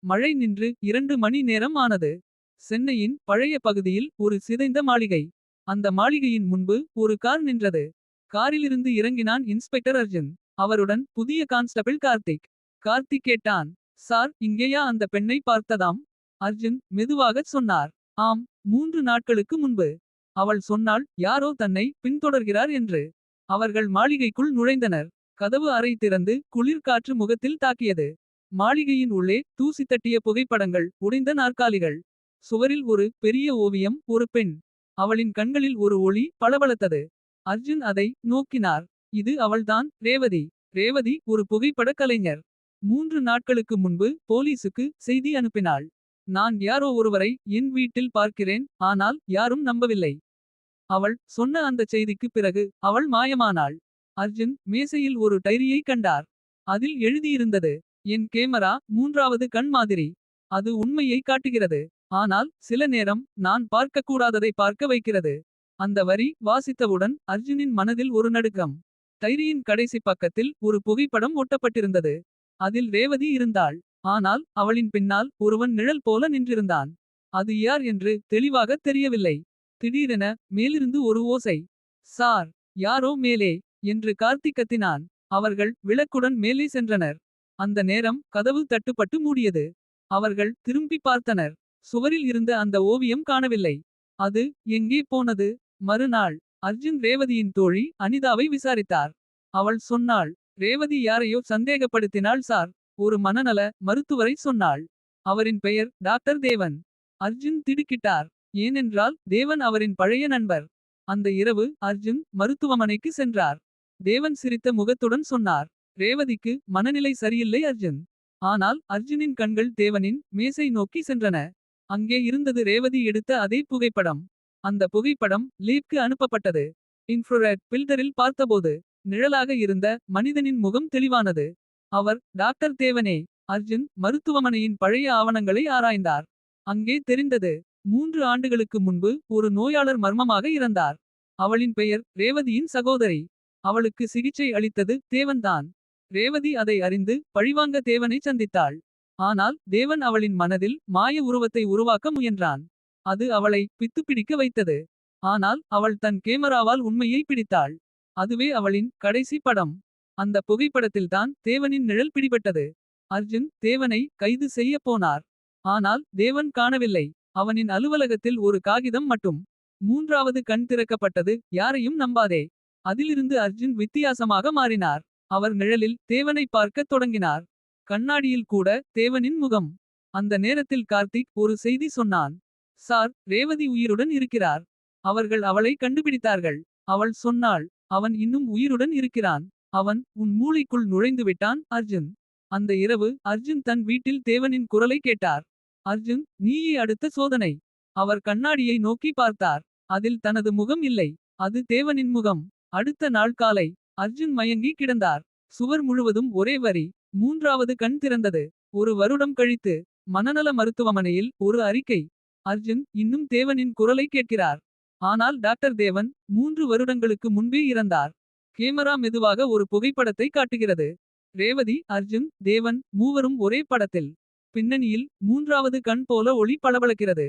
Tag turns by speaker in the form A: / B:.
A: மழை நின்று 2 மணி நேரம் ஆனது. சென்னையின் பழைய பகுதியில் ஒரு சிதைந்த மாளிகை. அந்த மாளிகையின் முன்பு ஒரு கார் நின்றது. காரிலிருந்து இறங்கினான் இன்ஸ்பெக்டர் அர்ஜுன். அவருடன் புதிய கான்ஸ்டபிள் கார்த்திக். கார்த்திக் கேட்டான். சார், இங்கேயா அந்த பெண்ணை பார்த்ததாம்? அர்ஜுன் மெதுவாகச் சொன்னார். ஆம், 3 நாட்களுக்கு முன்பு. அவள் சொன்னாள், யாரோ தன்னை பின்தொடர்கிறார் என்று. அவர்கள் மாளிகைக்குள் நுழைந்தனர். கதவு அறை திறந்து குளிர் காற்று முகத்தில் தாக்கியது. மாளிகையின் உள்ளே தூசி தட்டிய புகைப்படங்கள், உடைந்த நாற்காலிகள். சுவரில் ஒரு பெரிய ஓவியம், ஒரு பெண். அவளின் கண்களில் ஒரு ஒளி பளபளத்தது. அர்ஜுன் அதை நோக்கினார். இது அவள்தான், ரேவதி. ரேவதி ஒரு புகைப்பட கலைஞர். 3 நாட்களுக்கு முன்பு போலீசுக்கு செய்தி அனுப்பினாள். நான் யாரோ ஒருவரை என் வீட்டில் பார்க்கிறேன், ஆனால் யாரும் நம்பவில்லை. அவள் சொன்ன அந்த செய்திக்கு பிறகு அவள் மாயமானாள். அர்ஜுன் மேசையில் ஒரு டைரியை கண்டார். அதில் எழுதியிருந்தது. என் கேமரா 3வது கண் மாதிரி. அது உண்மையை காட்டுகிறது. ஆனால் சில நேரம் நான் பார்க்கக்கூடாததை பார்க்க வைக்கிறது. அந்த வரி வாசித்தவுடன் அர்ஜுனின் மனதில் ஒரு நடுக்கம். டைரியின் கடைசி பக்கத்தில் ஒரு புகைப்படம் ஒட்டப்பட்டிருந்தது. அதில் ரேவதி இருந்தாள். ஆனால் அவளின் பின்னால் ஒருவன் நிழல் போல நின்றிருந்தான். அது யார் என்று தெளிவாக தெரியவில்லை. திடீரென மேலிருந்து ஒரு ஓசை. சார், யாரோ மேலே என்று கார்த்திக் கத்தினான். அவர்கள் விளக்குடன் மேலே சென்றனர். அந்த நேரம் கதவு தட்டுப்பட்டு மூடியது. அவர்கள் திரும்பி பார்த்தனர். சுவரில் இருந்த அந்த ஓவியம் காணவில்லை. அது எங்கே போனது? மறுநாள் அர்ஜுன் ரேவதியின் தோழி அனிதாவை விசாரித்தார். அவள் சொன்னாள். ரேவதி யாரையோ சந்தேகப்படுத்தினாள் சார். ஒரு மனநல மருத்துவரை சொன்னாள். அவரின் பெயர் டாக்டர் தேவன். அர்ஜுன் திடுக்கிட்டார். ஏனென்றால் தேவன் அவரின் பழைய நண்பர். அந்த இரவு அர்ஜுன் மருத்துவமனைக்கு சென்றார். தேவன் சிரித்த முகத்துடன் சொன்னார். ரேவதிக்கு மனநிலை சரியில்லை அர்ஜுன். ஆனால் அர்ஜுனின் கண்கள் தேவனின் மேசை நோக்கி சென்றன. அங்கே இருந்தது ரேவதி எடுத்த அதே புகைப்படம். அந்த புகைப்படம் லேப்க்கு அனுப்பப்பட்டது. இன்ஃப்ராரெட் பில்டரில் பார்த்தபோது நிழலாக இருந்த மனிதனின் முகம் தெளிவானது. அவர் டாக்டர் தேவனே. அர்ஜுன் மருத்துவமனையின் பழைய ஆவணங்களை ஆராய்ந்தார். அங்கே தெரிந்தது. 3 ஆண்டுகளுக்கு முன்பு ஒரு நோயாளர் மர்மமாக இறந்தார். அவளின் பெயர் ரேவதியின் சகோதரி. அவளுக்கு சிகிச்சை அளித்தது தேவன்தான். ரேவதி அதை அறிந்து பழிவாங்க தேவனை சந்தித்தாள். ஆனால் தேவன் அவளின் மனதில் மாய உருவத்தை உருவாக்க முயன்றான். அது அவளை பித்துப்பிடிக்க வைத்தது. ஆனால் அவள் தன் கேமராவால் உண்மையை பிடித்தாள். அதுவே அவளின் கடைசி படம். அந்த புகைப்படத்தில்தான் தேவனின் நிழல் பிடிபட்டது. அர்ஜுன் தேவனை கைது செய்ய போனார். ஆனால் தேவன் காணவில்லை. அவனின் அலுவலகத்தில் ஒரு காகிதம் மட்டும். 3வது கண் திறக்கப்பட்டது. யாரையும் நம்பாதே. அதிலிருந்து அர்ஜுன் வித்தியாசமாக மாறினார். அவர் நிழலில் தேவனை பார்க்கத் தொடங்கினார். கண்ணாடியில் கூட தேவனின் முகம். அந்த நேரத்தில் கார்த்திக் ஒரு செய்தி சொன்னான். சார், ரேவதி உயிருடன் இருக்கிறார். அவர்கள் அவளை கண்டுபிடித்தார்கள். அவள் சொன்னாள். அவன் இன்னும் உயிருடன் இருக்கிறான். அவன் உன் மூளைக்குள் நுழைந்து விட்டான் அர்ஜுன். அந்த இரவு அர்ஜுன் தன் வீட்டில் தேவனின் குரலை கேட்டார். அர்ஜுன், நீயே அடுத்த சோதனை. அவர் கண்ணாடியை நோக்கி பார்த்தார். அதில் தனது முகம் இல்லை. அது தேவனின் முகம். அடுத்த நாள் காலை அர்ஜுன் மயங்கி கிடந்தார். சுவர் முழுவதும் ஒரே வரி. 3வது கண் திறந்தது. ஒரு வருடம் கழித்து மனநல மருத்துவமனையில் ஒரு அறிக்கை. அர்ஜுன் இன்னும் தேவனின் குரலை கேட்கிறார். ஆனால் டாக்டர் தேவன் 3 வருடங்களுக்கு முன்பே இறந்தார். கேமரா மெதுவாக ஒரு புகைப்படத்தை காட்டுகிறது. ரேவதி, அர்ஜுன், தேவன் மூவரும் ஒரே படத்தில். பின்னணியில் 3வது கண் போல ஒளி பளபளக்கிறது.